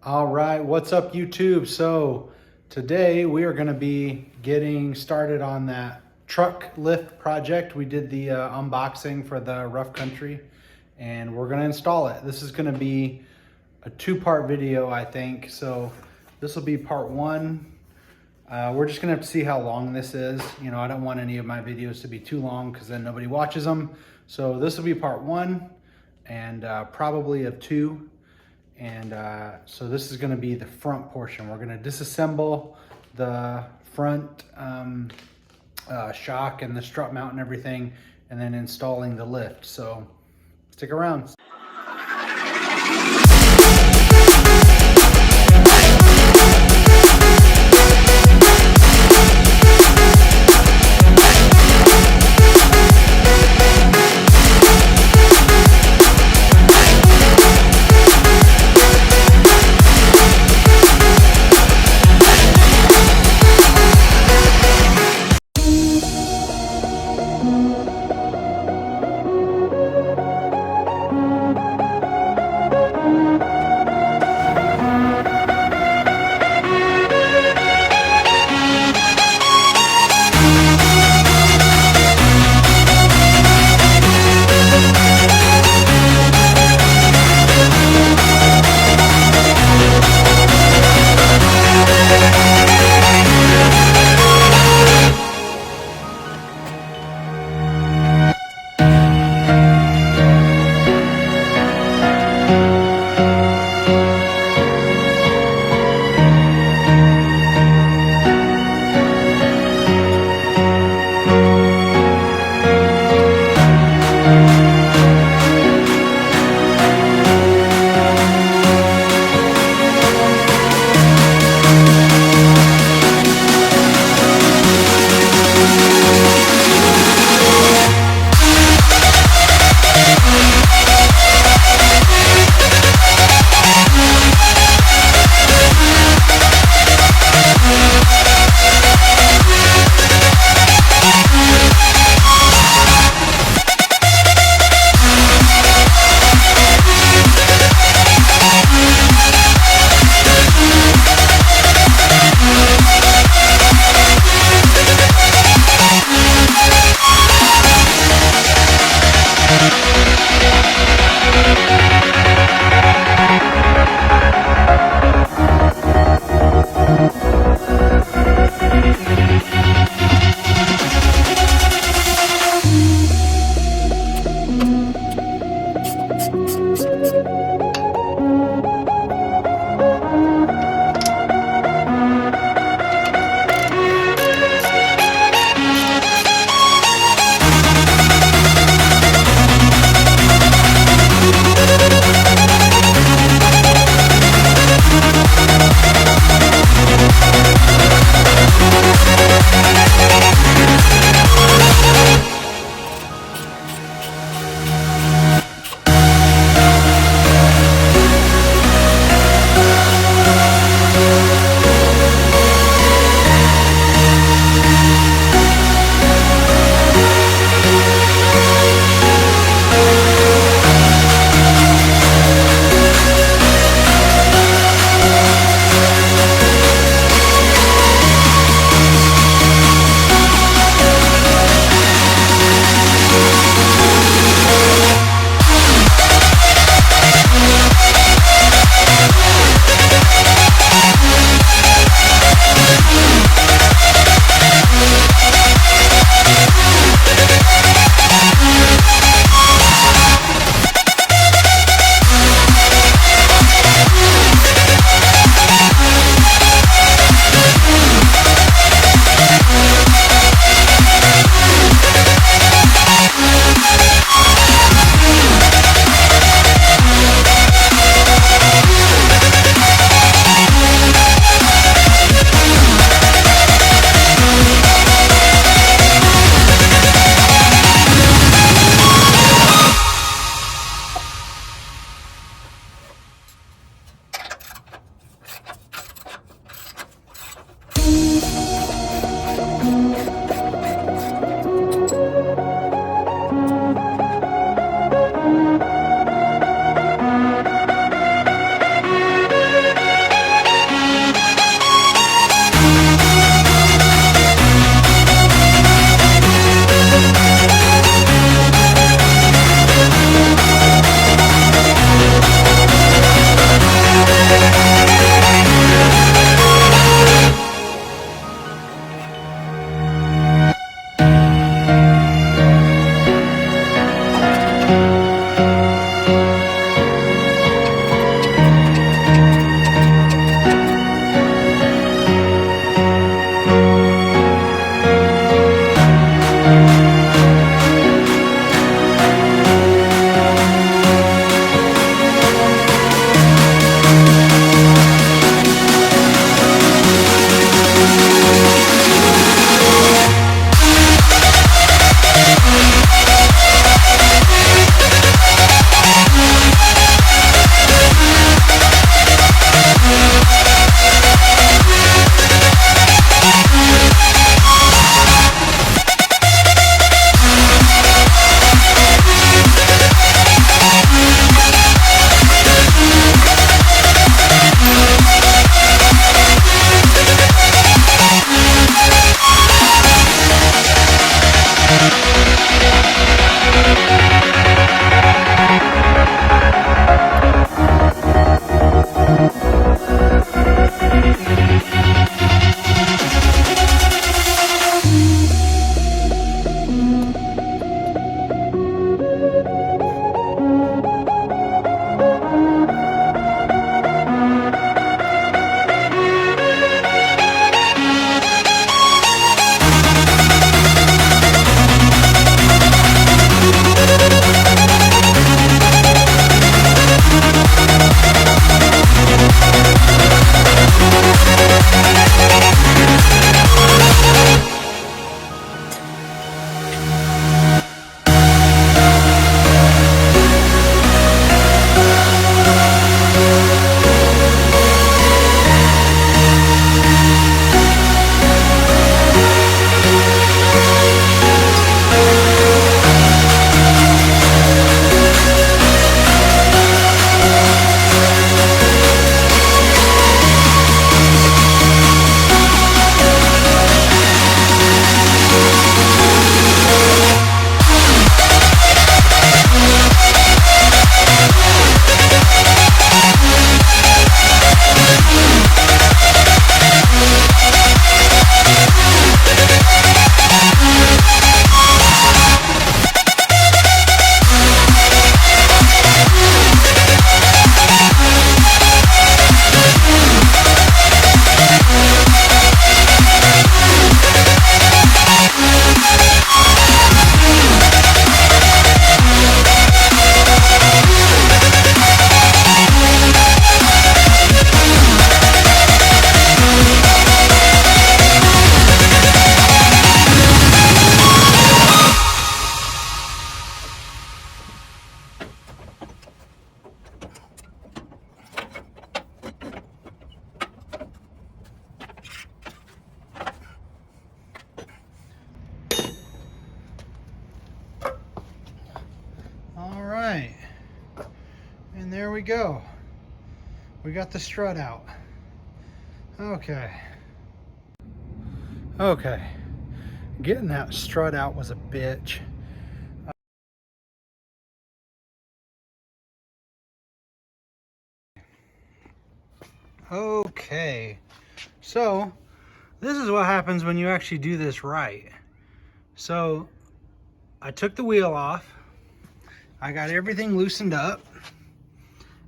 All right, what's up YouTube? So today we are going to be getting started on that truck lift project. We did the unboxing for the rough country and we're going to install it. This is going to be a two-part video, I think. So this will be part one. We're just going to have to see how long this is. You know, I don't want any of my videos to be too long because then nobody watches them. So this will be part one and probably of two. And so this is going to be the front portion. We're going to disassemble the front shock and the strut mount and everything, and then installing the lift. So stick around. we go. We got the strut out. Okay. Okay. Getting that strut out was a bitch. Okay. So, this is what happens when you actually do this right. So, I took the wheel off. I got everything loosened up.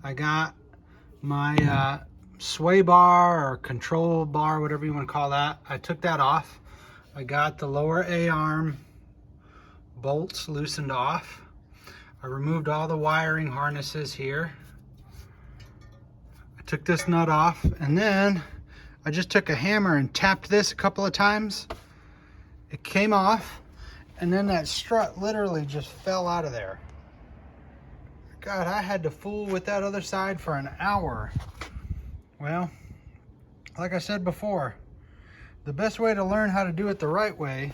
I got my sway bar or control bar, whatever you want to call that. I took that off. I got the lower A-arm bolts loosened off. I removed all the wiring harnesses here. I took this nut off, and then I just took a hammer and tapped this a couple of times. It came off, and then that strut literally just fell out of there. God, I had to fool with that other side for an hour. Well, like I said before, the best way to learn how to do it the right way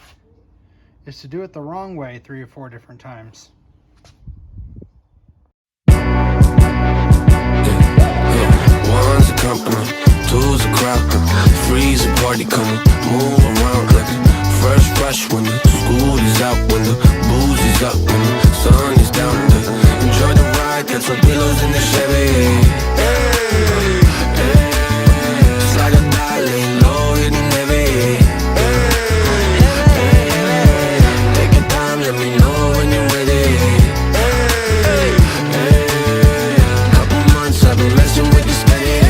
is to do it the wrong way 3 or 4 different times. One's a company, two's a crowd, three's a party coming, move around like a fresh when the school is out, when the booze is up, when the sun is down. Enjoy the ride, got some pillows in the Chevy. Hey, hey, just like a darling, low hitting heavy. Hey, hey, take your time, let me know when you're ready. Hey, hey, couple months I've been messing with this steady.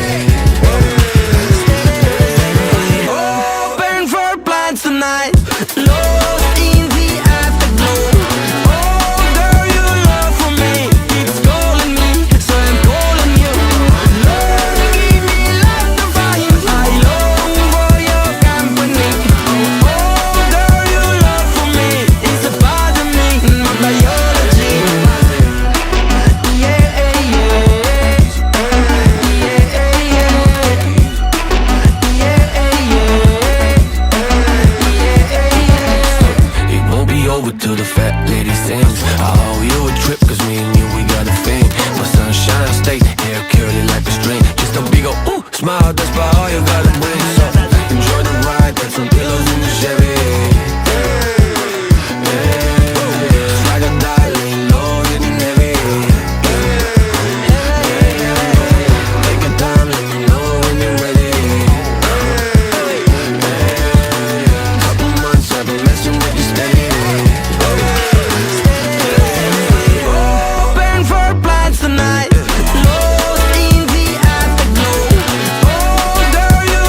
Open for plans tonight. Lost in the afterglow. Oh girl, your love for me keeps calling me, so I'm calling you. Lord, give me life to find. I long for your company. Oh girl, your love for me is a part of me, my biology. Yeah, yeah, yeah, yeah. It won't be over till the fat lady sings. I owe you a trip, cause me and you, we got a thing. My sunshine state, hair curly like a string. Just a big ol' ooh, smile, that's about all you gotta bring. So, enjoy the ride, got some pillows in the Chevy. Hey, hey, just like a darling, low hitting heavy. Hey, hey, take your time, let me know when you're ready. Couple months I've been messing with you steady. Open for plans tonight. Lost in the afterglow. Oh girl, your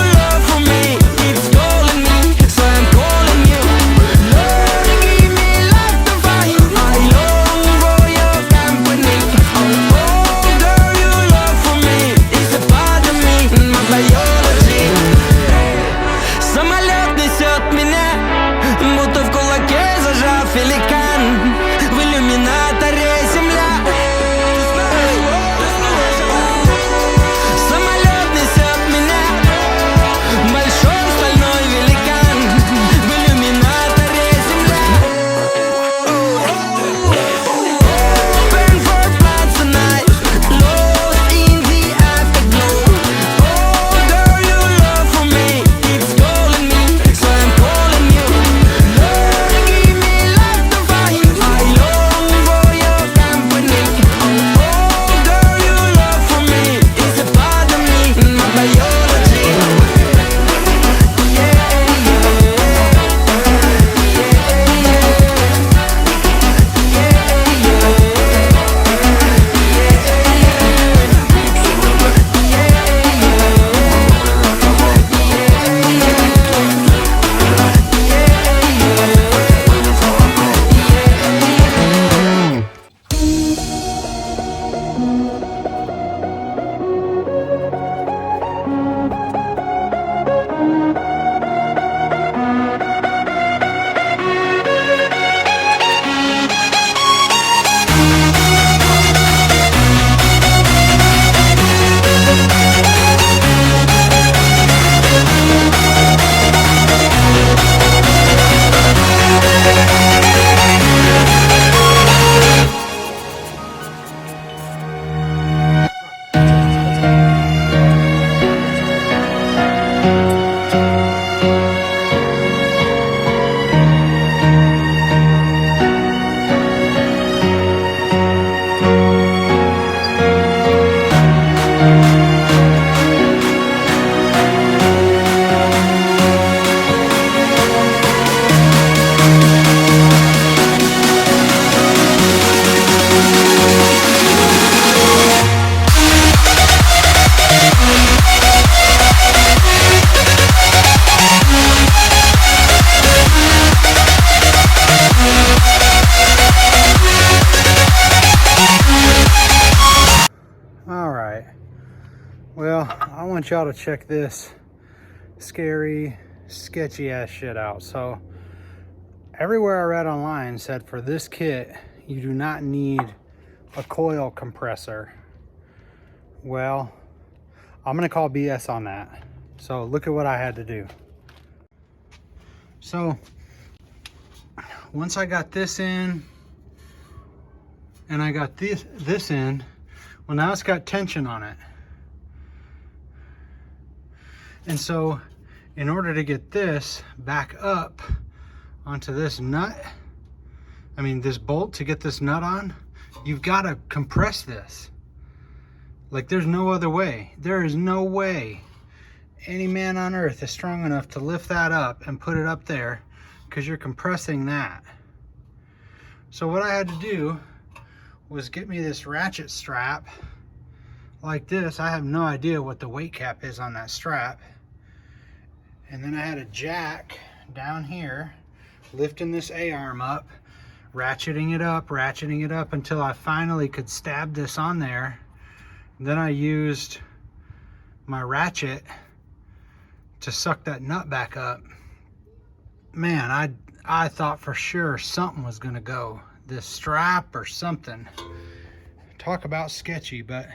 Well, I want y'all to check this scary, sketchy ass shit out. So everywhere I read online said for this kit, you do not need a coil compressor. Well, I'm gonna call BS on that. So look at what I had to do. So once I got this in and I got this in, well, now it's got tension on it. And so in order to get this back up onto this nut, this bolt, to get this nut on, you've got to compress this. Like, there's no other way. There is no way any man on earth is strong enough to lift that up and put it up there, because you're compressing that. So what I had to do was get me this ratchet strap like this. I have no idea what the weight cap is on that strap. And then I had a jack down here lifting this A-arm up, ratcheting it up until I finally could stab this on there. Then I used my ratchet to suck that nut back up. Man, I thought for sure something was gonna go, this strap or something. Talk about sketchy, but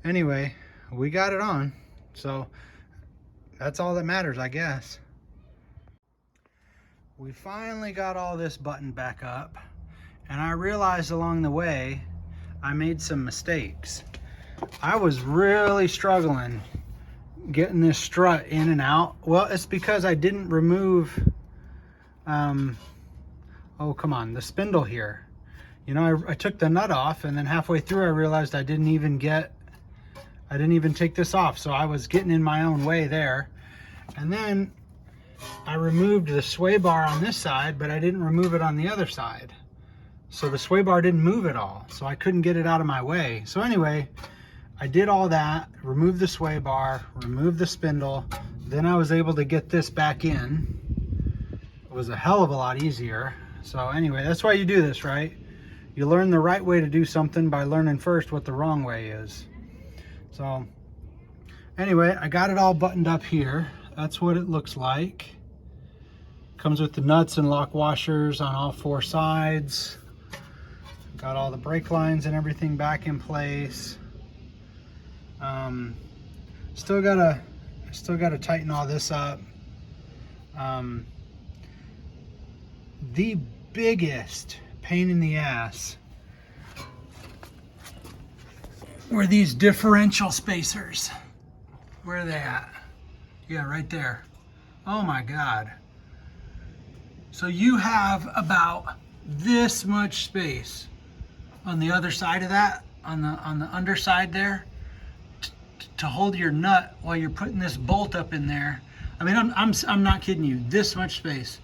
anyway, we got it on, so that's all that matters, I guess. We finally got all this buttoned back up, and I realized along the way I made some mistakes. I was really struggling getting this strut in and out. Well, it's because I didn't remove oh come on, the spindle here. You know, I took the nut off, and then halfway through I realized I didn't even take this off, so I was getting in my own way there. And then I removed the sway bar on this side, but I didn't remove it on the other side. So the sway bar didn't move at all, so I couldn't get it out of my way. So anyway, I did all that, removed the sway bar, removed the spindle, then I was able to get this back in. It was a hell of a lot easier. So anyway, that's why you do this, right? You learn the right way to do something by learning first what the wrong way is. So anyway, I got it all buttoned up here. That's what it looks like. Comes with the nuts and lock washers on all four sides. Got all the brake lines and everything back in place. Still gotta tighten all this up. The biggest pain in the ass were these differential spacers. Where are they at? Yeah, right there. Oh my God. So you have about this much space on the other side of that, on the underside there, to hold your nut while you're putting this bolt up in there. I mean, I'm not kidding you. This much space.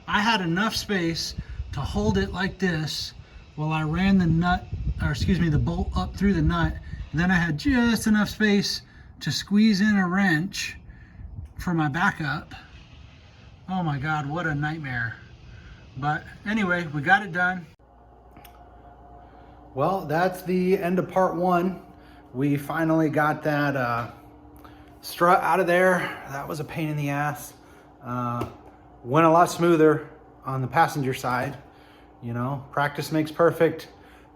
I had enough space to hold it like this while I ran the bolt up through the nut. And then I had just enough space to squeeze in a wrench for my backup. Oh my God, what a nightmare. But anyway, we got it done. Well, that's the end of part one. We finally got that strut out of there. That was a pain in the ass. Went a lot smoother on the passenger side. You know, practice makes perfect.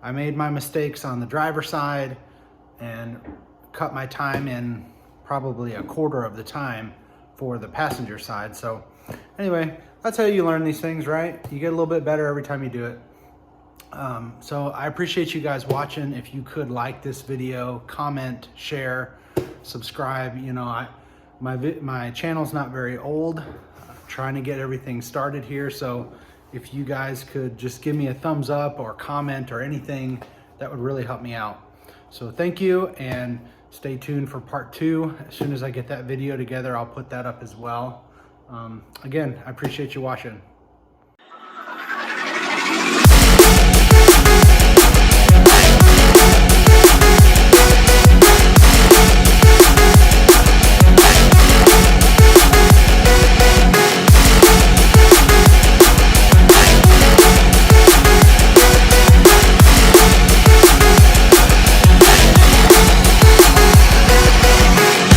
I made my mistakes on the driver's side and cut my time in probably a quarter of the time for the passenger side. So anyway, that's how you learn these things, right? You get a little bit better every time you do it. So I appreciate you guys watching. If you could like this video, comment, share, subscribe. You know, my channel's not very old. I'm trying to get everything started here. So if you guys could just give me a thumbs up or comment or anything, that would really help me out. So thank you, and stay tuned for part two. As soon as I get that video together, I'll put that up as well. Again, I appreciate you watching.